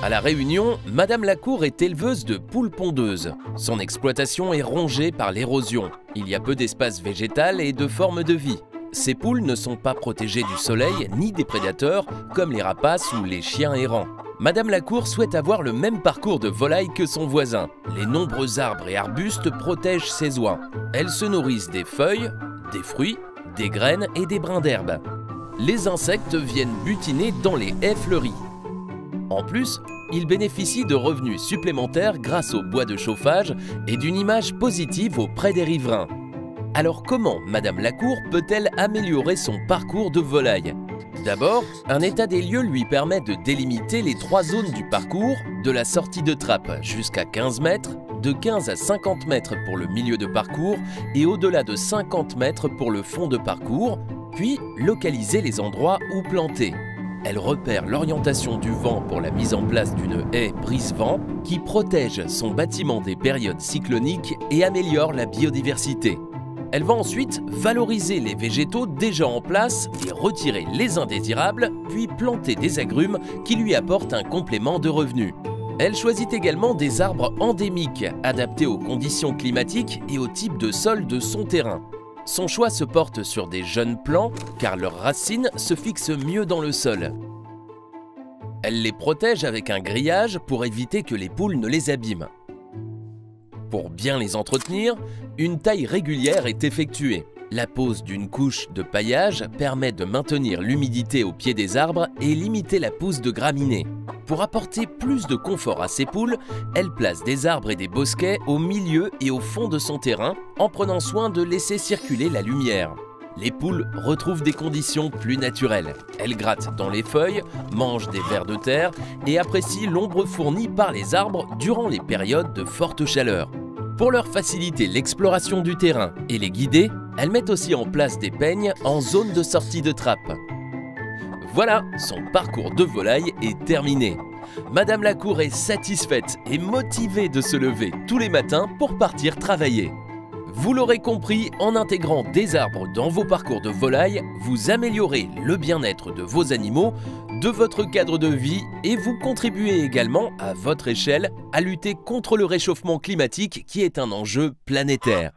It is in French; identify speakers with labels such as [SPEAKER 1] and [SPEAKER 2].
[SPEAKER 1] À La Réunion, Madame Lacour est éleveuse de poules pondeuses. Son exploitation est rongée par l'érosion. Il y a peu d'espace végétal et de formes de vie. Ces poules ne sont pas protégées du soleil ni des prédateurs comme les rapaces ou les chiens errants. Madame Lacour souhaite avoir le même parcours de volaille que son voisin. Les nombreux arbres et arbustes protègent ses oies. Elles se nourrissent des feuilles, des fruits, des graines et des brins d'herbe. Les insectes viennent butiner dans les haies fleuries. En plus, ils bénéficient de revenus supplémentaires grâce au bois de chauffage et d'une image positive auprès des riverains. Alors comment Madame Lacour peut-elle améliorer son parcours de volaille? D'abord, un état des lieux lui permet de délimiter les 3 zones du parcours, de la sortie de trappe jusqu'à 15 mètres, de 15 à 50 mètres pour le milieu de parcours et au-delà de 50 mètres pour le fond de parcours, puis localiser les endroits où planter. Elle repère l'orientation du vent pour la mise en place d'une haie brise-vent qui protège son bâtiment des périodes cycloniques et améliore la biodiversité. Elle va ensuite valoriser les végétaux déjà en place et retirer les indésirables, puis planter des agrumes qui lui apportent un complément de revenus. Elle choisit également des arbres endémiques, adaptés aux conditions climatiques et au type de sol de son terrain. Son choix se porte sur des jeunes plants, car leurs racines se fixent mieux dans le sol. Elle les protège avec un grillage pour éviter que les poules ne les abîment. Pour bien les entretenir, une taille régulière est effectuée. La pose d'une couche de paillage permet de maintenir l'humidité au pied des arbres et limiter la pousse de graminées. Pour apporter plus de confort à ses poules, elle place des arbres et des bosquets au milieu et au fond de son terrain, en prenant soin de laisser circuler la lumière. Les poules retrouvent des conditions plus naturelles. Elles grattent dans les feuilles, mangent des vers de terre et apprécient l'ombre fournie par les arbres durant les périodes de forte chaleur. Pour leur faciliter l'exploration du terrain et les guider, elles mettent aussi en place des peignes en zone de sortie de trappe. Voilà, son parcours de volaille est terminé. Madame Lacour est satisfaite et motivée de se lever tous les matins pour partir travailler. Vous l'aurez compris, en intégrant des arbres dans vos parcours de volaille, vous améliorez le bien-être de vos animaux, de votre cadre de vie et vous contribuez également, à votre échelle, à lutter contre le réchauffement climatique qui est un enjeu planétaire.